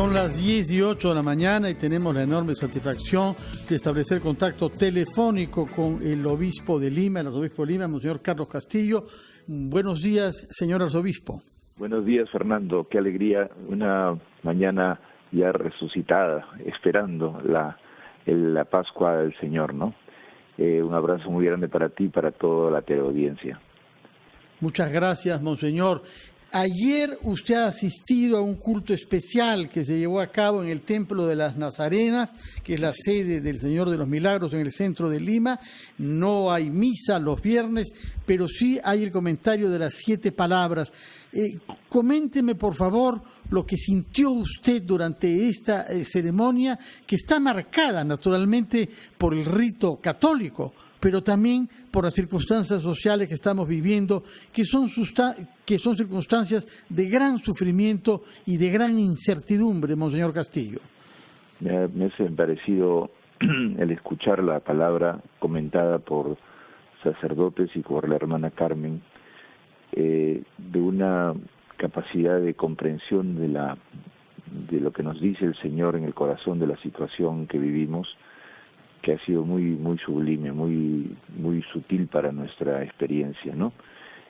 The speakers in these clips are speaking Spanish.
Son las 10:08 de la mañana y tenemos la enorme satisfacción de establecer contacto telefónico con el obispo de Lima, el arzobispo de Lima, Monseñor Carlos Castillo. Buenos días, señor arzobispo. Buenos días, Fernando. Qué alegría, una mañana ya resucitada, esperando la Pascua del Señor, ¿no? Un abrazo muy grande para ti y para toda la teleaudiencia. Muchas gracias, monseñor. Ayer usted ha asistido a un culto especial que se llevó a cabo en el Templo de las Nazarenas, que es la sede del Señor de los Milagros en el centro de Lima. No hay misa los viernes, pero sí hay el comentario de las 7 palabras. Coménteme, por favor, lo que sintió usted durante esta ceremonia, que está marcada naturalmente por el rito católico, pero también por las circunstancias sociales que estamos viviendo, que son circunstancias de gran sufrimiento y de gran incertidumbre, monseñor Castillo. Me ha parecido el escuchar la palabra comentada por sacerdotes y por la hermana Carmen, de una capacidad de comprensión de lo que nos dice el Señor en el corazón de la situación que vivimos, que ha sido muy sublime, muy sutil para nuestra experiencia, ¿no?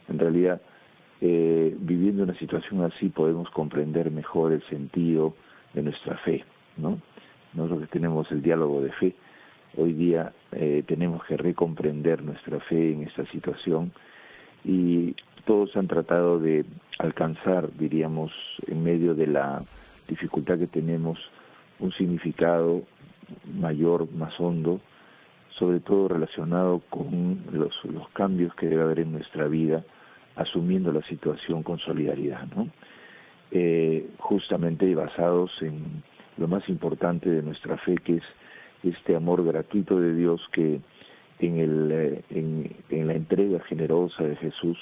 En realidad, viviendo una situación así podemos comprender mejor el sentido de nuestra fe, ¿no? Nosotros que tenemos el diálogo de fe, hoy día tenemos que recomprender nuestra fe en esta situación, y todos han tratado de alcanzar, diríamos, en medio de la dificultad que tenemos, un significado mayor, más hondo, sobre todo relacionado con los cambios que debe haber en nuestra vida, asumiendo la situación con solidaridad, ¿no? Justamente basados en lo más importante de nuestra fe, que es este amor gratuito de Dios, que en la entrega generosa de Jesús,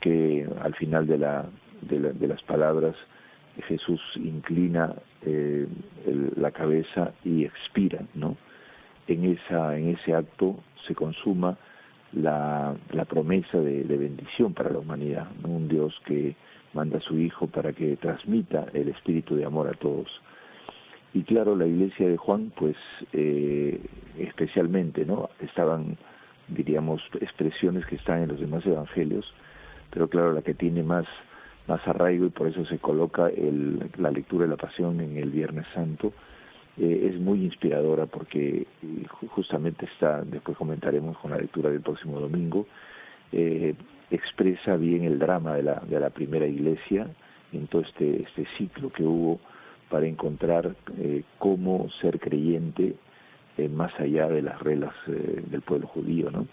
que al final de las palabras Jesús inclina la cabeza y expira, ¿no? En ese acto se consuma la promesa de bendición para la humanidad, ¿no? Un Dios que manda a su Hijo para que transmita el espíritu de amor a todos. Y claro, la Iglesia de Juan, pues especialmente, ¿no? Estaban, diríamos, expresiones que están en los demás evangelios, pero claro, la que tiene más arraigo, y por eso se coloca la lectura de la Pasión en el Viernes Santo, es muy inspiradora, porque justamente después comentaremos con la lectura del próximo domingo, expresa bien el drama de la primera Iglesia en todo este ciclo que hubo para encontrar cómo ser creyente más allá de las reglas del pueblo judío, ¿no?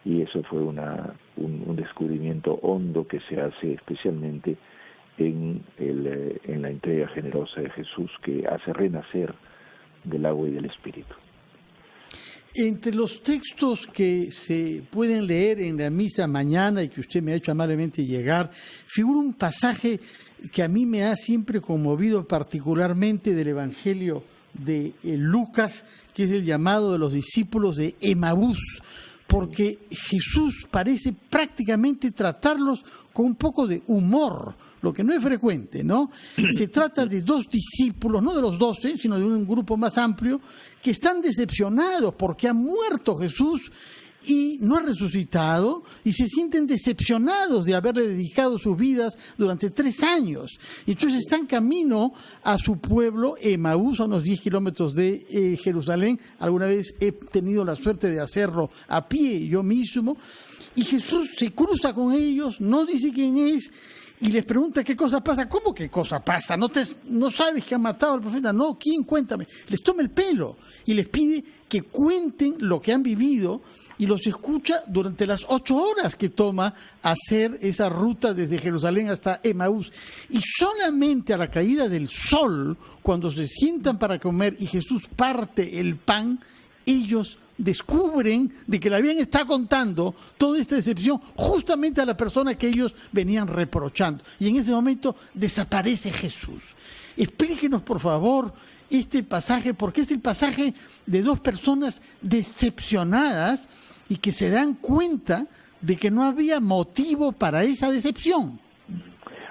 Y eso fue un descubrimiento hondo que se hace especialmente en la entrega generosa de Jesús, que hace renacer del agua y del Espíritu. Entre los textos que se pueden leer en la misa mañana y que usted me ha hecho amablemente llegar, figura un pasaje que a mí me ha siempre conmovido particularmente del Evangelio de Lucas, que es el llamado de los discípulos de Emaús, porque Jesús parece prácticamente tratarlos con un poco de humor, lo que no es frecuente, ¿no? Se trata de 2 discípulos, no de los 12, sino de un grupo más amplio, que están decepcionados porque ha muerto Jesús y no ha resucitado, y se sienten decepcionados de haberle dedicado sus vidas durante 3 años. Y entonces están camino a su pueblo, Emaús, a unos 10 kilómetros de Jerusalén. Alguna vez he tenido la suerte de hacerlo a pie yo mismo. Y Jesús se cruza con ellos, no dice quién es, y les pregunta qué cosa pasa. ¿Cómo qué cosa pasa? ¿No sabes que han matado al profeta? No, ¿quién? Cuéntame. Les toma el pelo y les pide que cuenten lo que han vivido, y los escucha durante las 8 horas que toma hacer esa ruta desde Jerusalén hasta Emaús. Y solamente a la caída del sol, cuando se sientan para comer y Jesús parte el pan, ellos descubren de que le habían estado contando toda esta decepción justamente a la persona que ellos venían reprochando. Y en ese momento desaparece Jesús. Explíquenos, por favor, este pasaje, porque es el pasaje de 2 personas decepcionadas y que se dan cuenta de que no había motivo para esa decepción.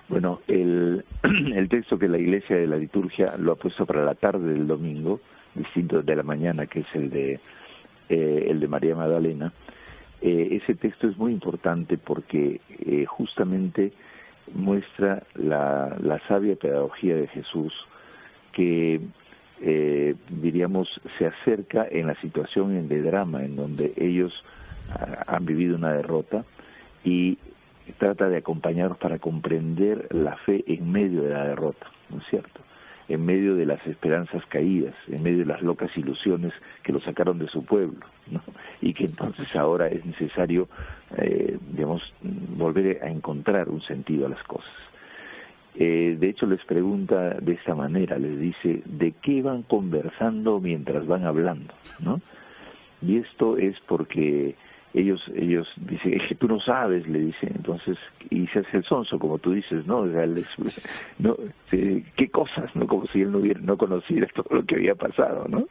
Bueno, el el texto que la Iglesia de la liturgia lo ha puesto para la tarde del domingo, distinto de la mañana, que es el de María Magdalena. Ese texto es muy importante porque justamente muestra la sabia pedagogía de Jesús, que diríamos se acerca en la situación de drama en donde ellos han vivido una derrota, y trata de acompañarlos para comprender la fe en medio de la derrota, ¿no es cierto? En medio de las esperanzas caídas, en medio de las locas ilusiones que lo sacaron de su pueblo, ¿no? Y que entonces ahora es necesario, digamos, volver a encontrar un sentido a las cosas. De hecho, les pregunta de esta manera, les dice, ¿de qué van conversando mientras van hablando?, ¿no? Y esto es porque ellos dicen, es que tú no sabes, le dicen, entonces, y se hace el sonso, como tú dices, ¿no? O sea, ¿no? ¿Qué cosas, no? Como si él no conociera todo lo que había pasado, ¿no?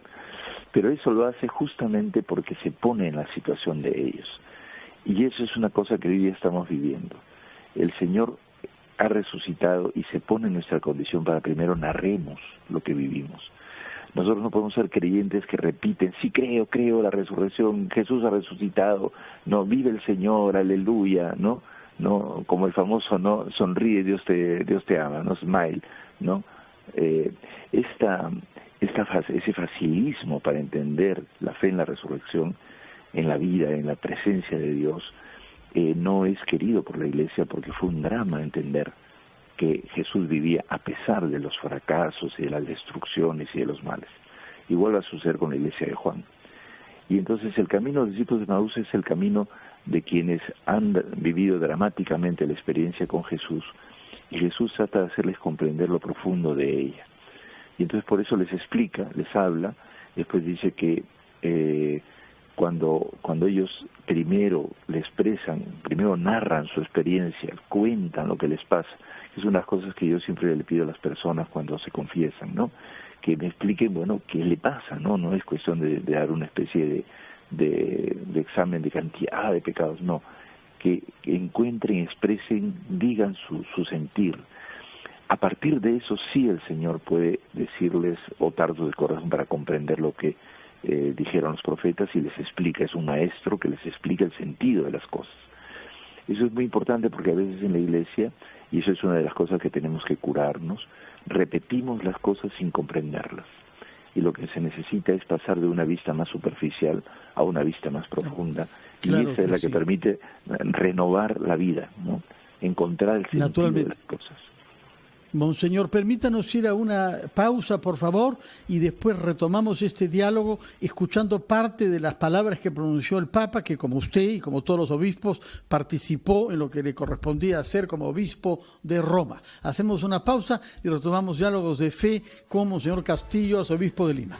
Pero eso lo hace justamente porque se pone en la situación de ellos. Y eso es una cosa que hoy día estamos viviendo. El Señor ha resucitado y se pone en nuestra condición para primero narremos lo que vivimos. Nosotros no podemos ser creyentes que repiten, sí creo la resurrección, Jesús ha resucitado, no, vive el Señor, aleluya, ¿no? No, como el famoso, no, sonríe, Dios te ama, no, smile, ¿no? Ese facilismo para entender la fe en la resurrección, en la vida, en la presencia de Dios, no es querido por la Iglesia, porque fue un drama entender que Jesús vivía a pesar de los fracasos y de las destrucciones y de los males. Igual va a suceder con la Iglesia de Juan. Y entonces el camino de los discípulos de Emaús es el camino de quienes han vivido dramáticamente la experiencia con Jesús, y Jesús trata de hacerles comprender lo profundo de ella. Y entonces por eso les explica, les habla, después dice que cuando ellos primero le expresan, primero narran su experiencia, cuentan lo que les pasa, es una de las cosas que yo siempre le pido a las personas cuando se confiesan, ¿no? Que me expliquen, bueno, qué le pasa, ¿no? No es cuestión de dar una especie de examen de cantidad de pecados, no. Que encuentren, expresen, digan su sentir. A partir de eso sí el Señor puede decirles o tardo de corazón para comprender lo que dijeron los profetas, y les explica, es un maestro que les explica el sentido de las cosas. Eso es muy importante porque a veces en la Iglesia, y eso es una de las cosas que tenemos que curarnos, repetimos las cosas sin comprenderlas. Y lo que se necesita es pasar de una vista más superficial a una vista más profunda. Claro, y esa es la que permite renovar la vida, ¿no? Encontrar el sentido de las cosas. Monseñor, permítanos ir a una pausa, por favor, y después retomamos este diálogo escuchando parte de las palabras que pronunció el Papa, que como usted y como todos los obispos participó en lo que le correspondía hacer como obispo de Roma. Hacemos una pausa y retomamos diálogos de fe con Monseñor Castillo, arzobispo de Lima.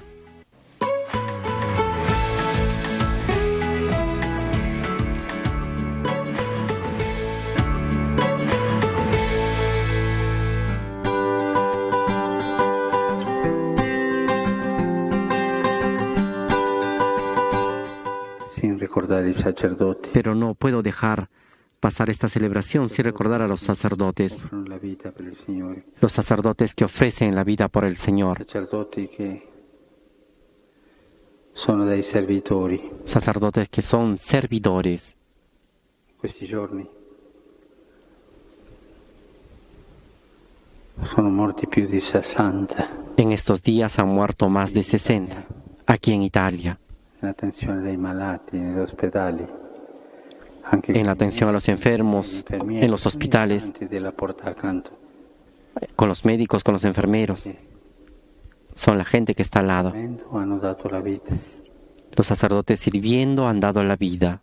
Pero no puedo dejar pasar esta celebración sin recordar a los sacerdotes que ofrecen la vida por el Señor, sacerdotes que son servidores. En estos días han muerto más de 60 aquí en Italia. En la atención a los enfermos, en los hospitales, con los médicos, con los enfermeros. Son la gente que está al lado. Los sacerdotes sirviendo han dado la vida.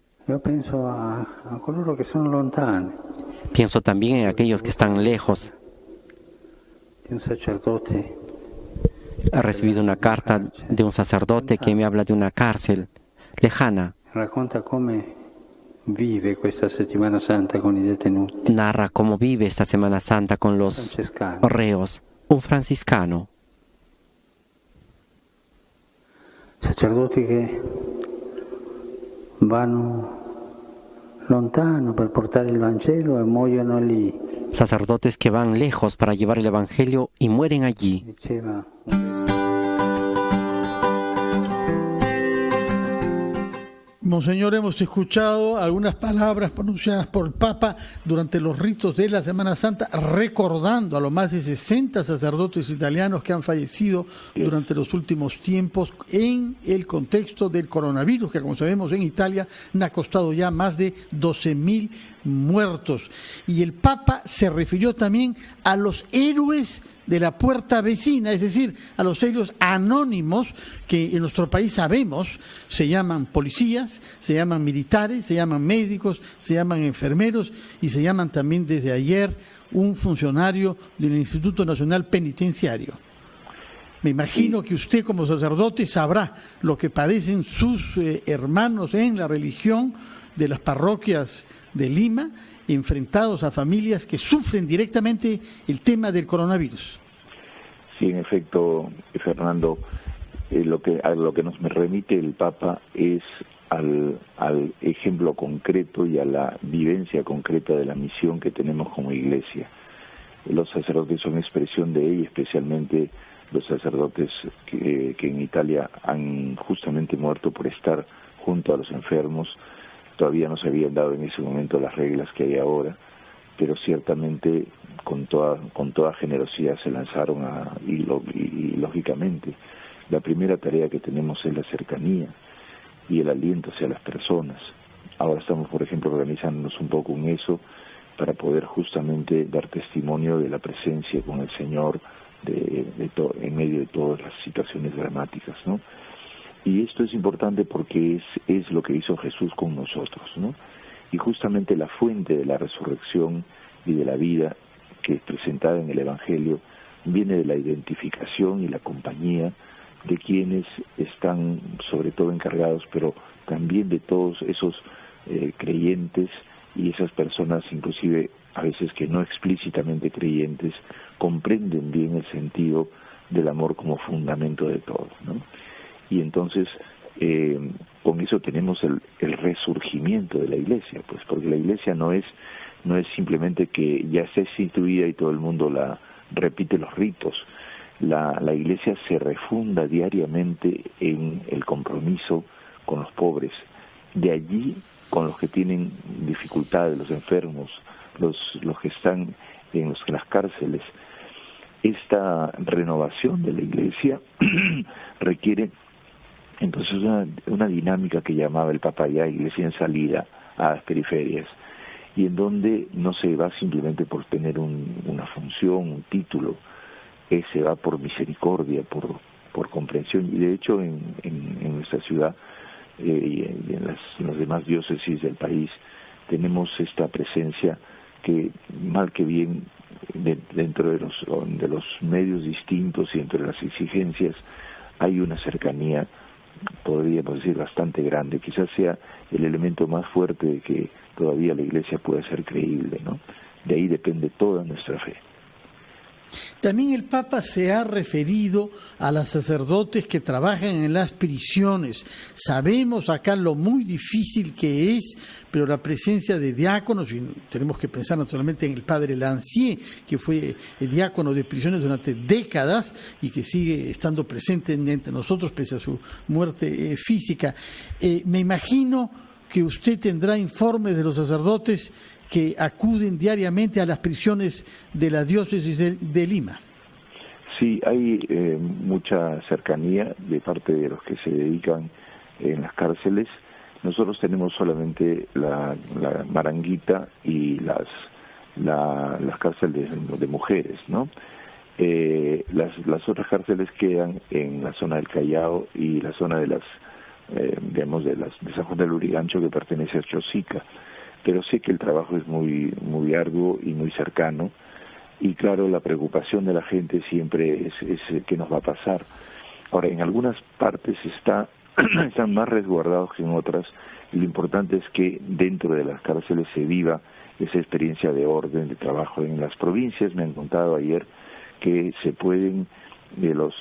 Pienso también en aquellos que están lejos. He recibido una carta de un sacerdote que me habla de una cárcel lejana. Narra cómo vive esta Semana Santa con los reos, un franciscano. Sacerdotes que vanno lontano per portare il Vangelo e muoiono lì. Sacerdotes que van lejos para llevar el Evangelio y mueren allí. Diceva Monseñor, hemos escuchado algunas palabras pronunciadas por el Papa durante los ritos de la Semana Santa, recordando a los más de 60 sacerdotes italianos que han fallecido durante los últimos tiempos en el contexto del coronavirus, que como sabemos en Italia ha costado ya más de 12.000 muertos. Y el Papa se refirió también a los héroes de la puerta vecina, es decir, a los héroes anónimos que en nuestro país sabemos se llaman policías, se llaman militares, se llaman médicos, se llaman enfermeros y se llaman también desde ayer un funcionario del Instituto Nacional Penitenciario. Me imagino que usted como sacerdote sabrá lo que padecen sus hermanos en la religión de las parroquias de Lima, enfrentados a familias que sufren directamente el tema del coronavirus. Sí, en efecto, Fernando, a lo que nos remite el Papa es al ejemplo concreto y a la vivencia concreta de la misión que tenemos como Iglesia. Los sacerdotes son expresión de ella, especialmente los sacerdotes que en Italia han justamente muerto por estar junto a los enfermos. Todavía no se habían dado en ese momento las reglas que hay ahora, pero ciertamente con toda generosidad se lanzaron y lógicamente la primera tarea que tenemos es la cercanía y el aliento hacia las personas. Ahora estamos, por ejemplo, organizándonos un poco en eso para poder justamente dar testimonio de la presencia con el Señor en medio de todas las situaciones dramáticas, ¿no? Y esto es importante porque es lo que hizo Jesús con nosotros, ¿no? Y justamente la fuente de la resurrección y de la vida que es presentada en el Evangelio viene de la identificación y la compañía de quienes están sobre todo encargados, pero también de todos esos creyentes y esas personas, inclusive a veces que no explícitamente creyentes, comprenden bien el sentido del amor como fundamento de todo, ¿no? Y entonces con eso tenemos el resurgimiento de la Iglesia, pues porque la Iglesia no es simplemente que ya esté instituida y todo el mundo la repite los ritos. La Iglesia se refunda diariamente en el compromiso con los pobres, de allí con los que tienen dificultades, los enfermos, los que están en las cárceles. Esta renovación de la Iglesia requiere entonces una dinámica que llamaba el Papa ya Iglesia en salida a las periferias, y en donde no se va simplemente por tener una función, un título, se va por misericordia, por comprensión. Y de hecho en nuestra ciudad y en las demás diócesis del país tenemos esta presencia que mal que bien dentro de los medios distintos y entre las exigencias hay una cercanía, podríamos decir, bastante grande. Quizás sea el elemento más fuerte de que todavía la Iglesia pueda ser creíble, ¿no? De ahí depende toda nuestra fe. También el Papa se ha referido a los sacerdotes que trabajan en las prisiones. Sabemos acá lo muy difícil que es, pero la presencia de diáconos, y tenemos que pensar naturalmente en el padre Lancier, que fue el diácono de prisiones durante décadas y que sigue estando presente entre nosotros pese a su muerte física. Me imagino que usted tendrá informes de los sacerdotes que acuden diariamente a las prisiones de la diócesis de Lima. Sí, hay mucha cercanía de parte de los que se dedican en las cárceles. Nosotros tenemos solamente la Maranguita y las cárceles de mujeres, ¿no? Las otras cárceles quedan en la zona del Callao y la zona de de San Juan del Lurigancho, que pertenece a Chosica. Pero sé que el trabajo es muy arduo y muy cercano, y claro, la preocupación de la gente siempre es qué nos va a pasar. Ahora, en algunas partes están más resguardados que en otras, y lo importante es que dentro de las cárceles se viva esa experiencia de orden, de trabajo. En las provincias me han contado ayer que se pueden, los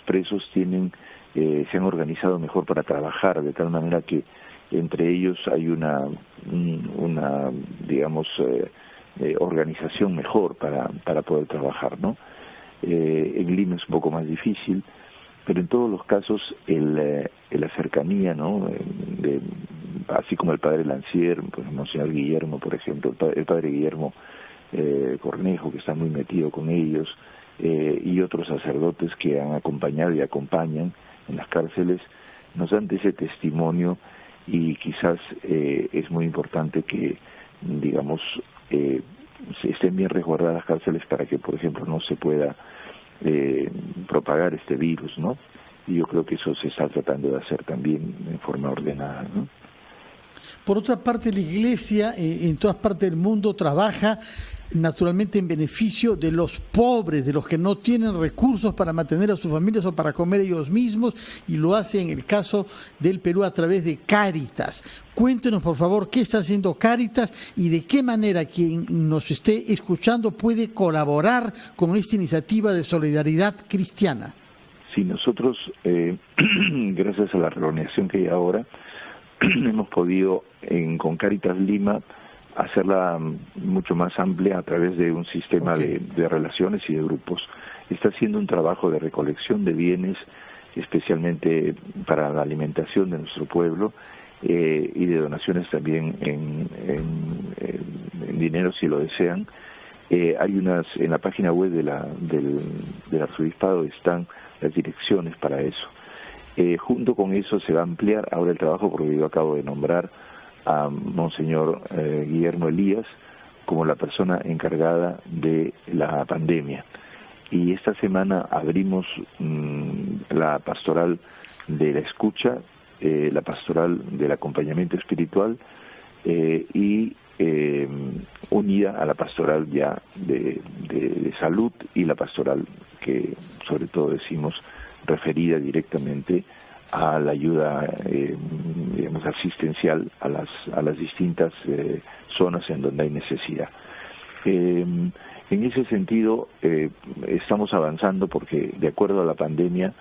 presos se han organizado mejor para trabajar, de tal manera que Entre ellos hay una digamos, organización mejor para poder trabajar, ¿no? En Lima es un poco más difícil, pero en todos los casos la cercanía, ¿no? Así como el padre Lancier, pues el monseñor Guillermo, por ejemplo, el padre Guillermo Cornejo, que está muy metido con ellos, y otros sacerdotes que han acompañado y acompañan en las cárceles, nos dan ese testimonio, y quizás es muy importante que, digamos, estén bien resguardadas las cárceles para que, por ejemplo, no se pueda propagar este virus, ¿no? Y yo creo que eso se está tratando de hacer también en forma ordenada, ¿no? Por otra parte, la Iglesia en todas partes del mundo trabaja naturalmente en beneficio de los pobres, de los que no tienen recursos para mantener a sus familias o para comer ellos mismos, y lo hace en el caso del Perú a través de Cáritas. Cuéntenos, por favor, qué está haciendo Cáritas y de qué manera quien nos esté escuchando puede colaborar con esta iniciativa de solidaridad cristiana. Sí, nosotros, gracias a la reorganización que hay ahora, hemos podido con Cáritas Lima hacerla mucho más amplia a través de un sistema de relaciones y de grupos. Está haciendo un trabajo de recolección de bienes, especialmente para la alimentación de nuestro pueblo, y de donaciones también en dinero si lo desean. Hay en la página web del arzobispado están las direcciones para eso. Junto con eso se va a ampliar ahora el trabajo, porque yo acabo de nombrar a Monseñor Guillermo Elías como la persona encargada de la pandemia. Y esta semana abrimos la pastoral de la escucha, la pastoral del acompañamiento espiritual, y unida a la pastoral ya de salud, y la pastoral que sobre todo decimos referida directamente a la ayuda digamos asistencial a las distintas zonas en donde hay necesidad. En ese sentido estamos avanzando, porque de acuerdo a la pandemia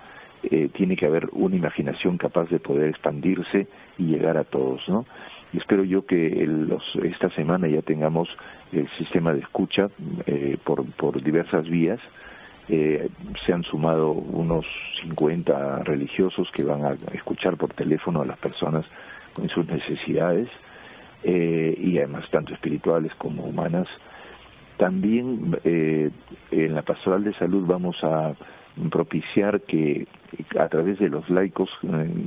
tiene que haber una imaginación capaz de poder expandirse y llegar a todos, ¿no? Y espero yo que esta semana ya tengamos el sistema de escucha por diversas vías. Se han sumado unos 50 religiosos que van a escuchar por teléfono a las personas con sus necesidades, y además tanto espirituales como humanas. También en la pastoral de salud vamos a propiciar que a través de los laicos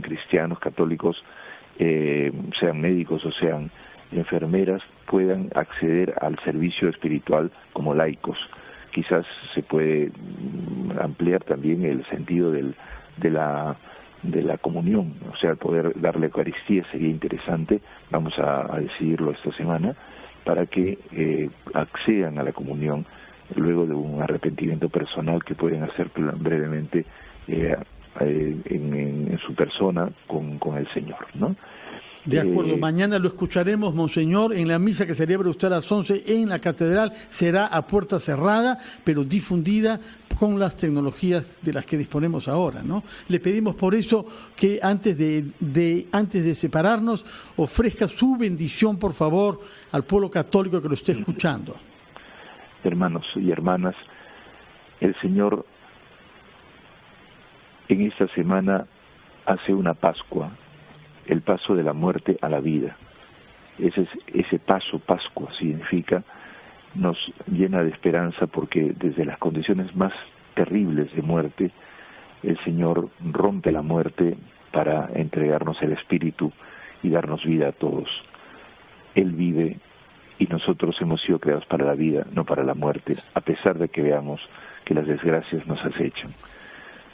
cristianos, católicos, sean médicos o sean enfermeras, puedan acceder al servicio espiritual como laicos. Quizás se puede ampliar también el sentido de la comunión, o sea, poder dar la Eucaristía sería interesante. Vamos a decidirlo esta semana, para que accedan a la comunión luego de un arrepentimiento personal que pueden hacer brevemente en su persona con el Señor, ¿no? De acuerdo, mañana lo escucharemos, Monseñor, en la misa que celebra usted a las 11 en la catedral. Será a puerta cerrada, pero difundida con las tecnologías de las que disponemos ahora, ¿no? Le pedimos por eso que antes de separarnos ofrezca su bendición, por favor, al pueblo católico que lo esté escuchando. Hermanos y hermanas, el Señor en esta semana hace una Pascua, el paso de la muerte a la vida. Ese paso, Pascua, significa, nos llena de esperanza, porque desde las condiciones más terribles de muerte, el Señor rompe la muerte para entregarnos el Espíritu y darnos vida a todos. Él vive y nosotros hemos sido creados para la vida, no para la muerte, a pesar de que veamos que las desgracias nos acechan.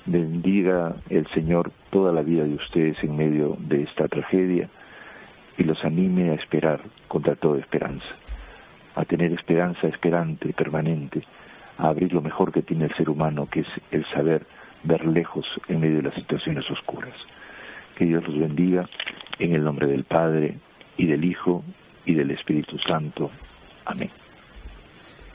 Bendiga el Señor toda la vida de ustedes en medio de esta tragedia, y los anime a esperar contra toda esperanza, a tener esperanza esperante, permanente, a abrir lo mejor que tiene el ser humano, que es el saber ver lejos en medio de las situaciones oscuras. Que Dios los bendiga en el nombre del Padre, y del Hijo, y del Espíritu Santo. Amén.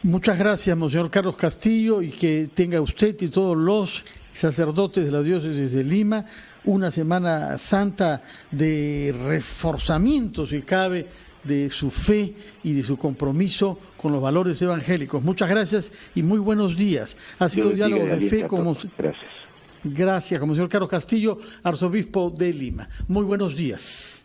Muchas gracias, Monseñor Carlos Castillo, y que tenga usted y todos los sacerdotes de la diócesis de Lima, una Semana Santa de reforzamiento, si cabe, de su fe y de su compromiso con los valores evangélicos. Muchas gracias y muy buenos días. Ha sido Diálogo de Fe como... Gracias. Gracias, como el señor Carlos Castillo, arzobispo de Lima. Muy buenos días.